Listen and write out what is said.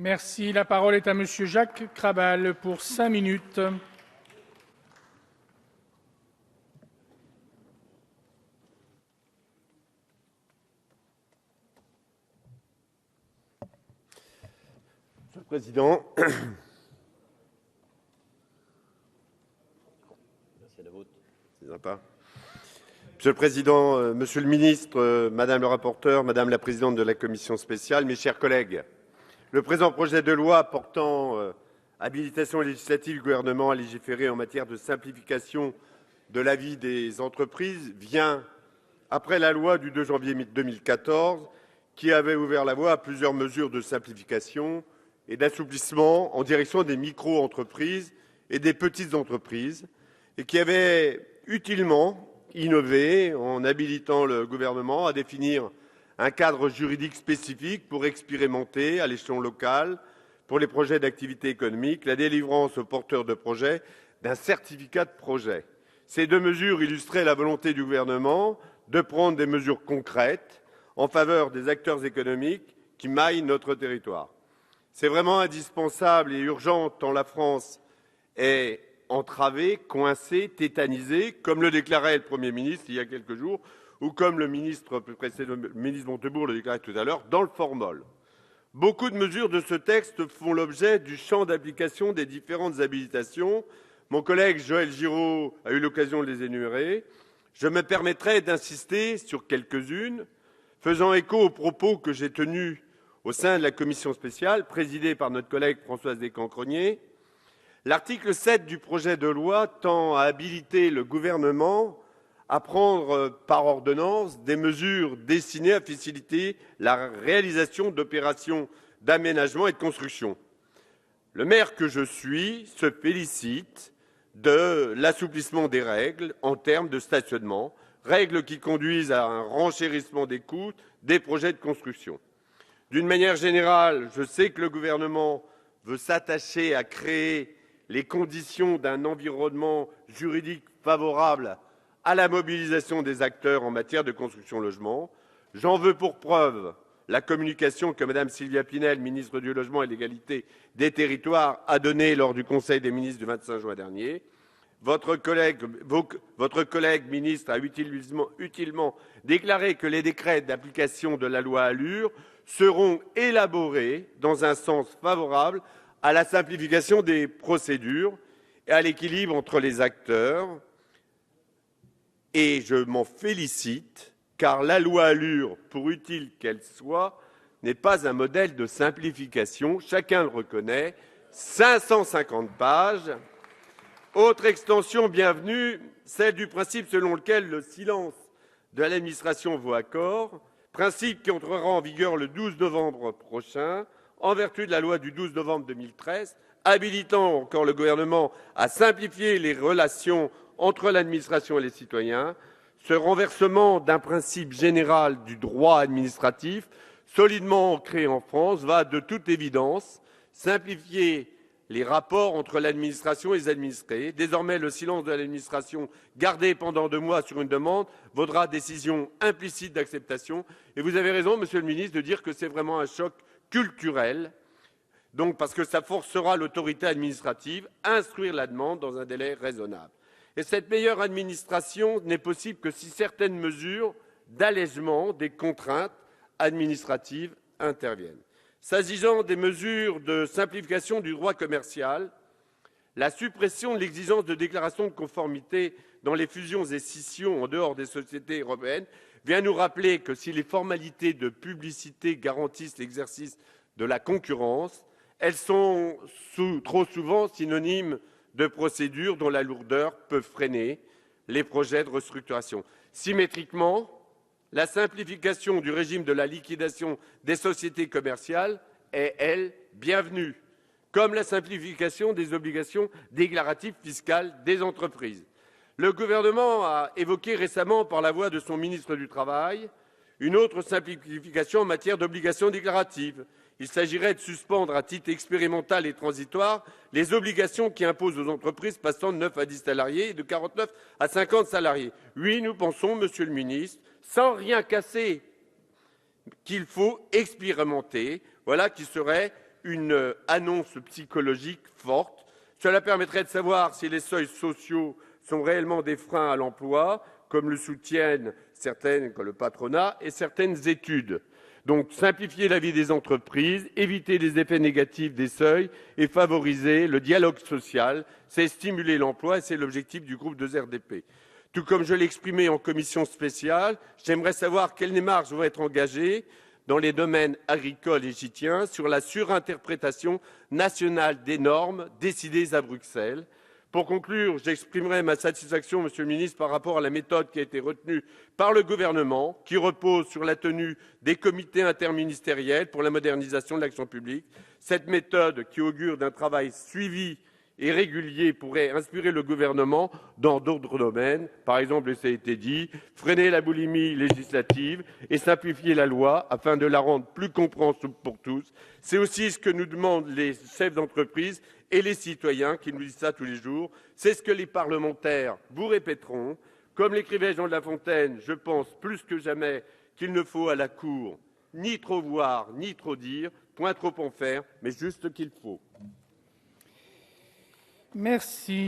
Merci. La parole est à Monsieur Jacques Krabal pour 5 minutes. Monsieur le Président, Monsieur le Président, Monsieur le Ministre, Madame le rapporteur, Madame la Présidente de la Commission spéciale, mes chers collègues, le présent projet de loi portant habilitation législative du gouvernement à légiférer en matière de simplification de la vie des entreprises vient après la loi du 2 janvier 2014 qui avait ouvert la voie à plusieurs mesures de simplification et d'assouplissement en direction des micro-entreprises et des petites entreprises et qui avait utilement innové en habilitant le gouvernement à définir un cadre juridique spécifique pour expérimenter à l'échelon local, pour les projets d'activité économique, la délivrance aux porteurs de projets d'un certificat de projet. Ces deux mesures illustraient la volonté du gouvernement de prendre des mesures concrètes en faveur des acteurs économiques qui maillent notre territoire. C'est vraiment indispensable et urgent tant la France est entravée, coincée, tétanisée, comme le déclarait le Premier ministre il y a quelques jours, ou comme le ministre précédent, le ministre Montebourg le déclarait tout à l'heure, dans le formol. Beaucoup de mesures de ce texte font l'objet du champ d'application des différentes habilitations. Mon collègue Joël Giraud a eu l'occasion de les énumérer. Je me permettrai d'insister sur quelques-unes, faisant écho aux propos que j'ai tenus au sein de la commission spéciale, présidée par notre collègue Françoise Descamps-Crosnier. L'article 7 du projet de loi tend à habiliter le gouvernement à prendre par ordonnance des mesures destinées à faciliter la réalisation d'opérations d'aménagement et de construction. Le maire que je suis se félicite de l'assouplissement des règles en termes de stationnement, règles qui conduisent à un renchérissement des coûts des projets de construction. D'une manière générale, je sais que le gouvernement veut s'attacher à créer les conditions d'un environnement juridique favorable à la mobilisation des acteurs en matière de construction-logement. J'en veux pour preuve la communication que Mme Sylvia Pinel, ministre du Logement et de l'Égalité des Territoires, a donnée lors du Conseil des ministres du 25 juin dernier. Votre collègue ministre a utilement déclaré que les décrets d'application de la loi ALUR seront élaborés dans un sens favorable à la simplification des procédures et à l'équilibre entre les acteurs. Et je m'en félicite, car la loi ALUR, pour utile qu'elle soit, n'est pas un modèle de simplification. Chacun le reconnaît. 550 pages. Autre extension bienvenue, celle du principe selon lequel le silence de l'administration vaut accord, principe qui entrera en vigueur le 12 novembre prochain, en vertu de la loi du 12 novembre 2013, habilitant encore le gouvernement à simplifier les relations entre l'administration et les citoyens. Ce renversement d'un principe général du droit administratif, solidement ancré en France, va de toute évidence simplifier les rapports entre l'administration et les administrés. Désormais, le silence de l'administration gardé pendant 2 mois sur une demande vaudra décision implicite d'acceptation. Et vous avez raison, Monsieur le ministre, de dire que c'est vraiment un choc culturel, donc parce que ça forcera l'autorité administrative à instruire la demande dans un délai raisonnable. Et cette meilleure administration n'est possible que si certaines mesures d'allègement des contraintes administratives interviennent. S'agissant des mesures de simplification du droit commercial, la suppression de l'exigence de déclaration de conformité dans les fusions et scissions en dehors des sociétés européennes vient nous rappeler que si les formalités de publicité garantissent l'exercice de la concurrence, elles sont trop souvent synonymes de procédures dont la lourdeur peut freiner les projets de restructuration. Symétriquement, la simplification du régime de la liquidation des sociétés commerciales est, elle, bienvenue, comme la simplification des obligations déclaratives fiscales des entreprises. Le gouvernement a évoqué récemment, par la voix de son ministre du Travail, une autre simplification en matière d'obligations déclaratives. Il s'agirait de suspendre à titre expérimental et transitoire les obligations qui imposent aux entreprises passant de 9 à 10 salariés et de 49 à 50 salariés. Oui, nous pensons, Monsieur le ministre, sans rien casser, qu'il faut expérimenter, voilà qui serait une annonce psychologique forte. Cela permettrait de savoir si les seuils sociaux sont réellement des freins à l'emploi, comme le soutiennent le patronat et certaines études. Donc, simplifier la vie des entreprises, éviter les effets négatifs des seuils et favoriser le dialogue social, c'est stimuler l'emploi et c'est l'objectif du groupe 2RDP. Tout comme je l'ai exprimé en commission spéciale, j'aimerais savoir quelles démarches vont être engagées dans les domaines agricoles et j'y tiens, sur la surinterprétation nationale des normes décidées à Bruxelles. Pour conclure, j'exprimerai ma satisfaction, Monsieur le ministre, par rapport à la méthode qui a été retenue par le gouvernement, qui repose sur la tenue des comités interministériels pour la modernisation de l'action publique. Cette méthode, qui augure d'un travail suivi et régulier, pourrait inspirer le gouvernement dans d'autres domaines, par exemple, ça a été dit, freiner la boulimie législative et simplifier la loi afin de la rendre plus compréhensible pour tous. C'est aussi ce que nous demandent les chefs d'entreprise et les citoyens qui nous disent ça tous les jours. C'est ce que les parlementaires vous répéteront. Comme l'écrivait Jean de La Fontaine, je pense plus que jamais qu'il ne faut à la cour ni trop voir, ni trop dire, point trop en faire, mais juste ce qu'il faut. Merci.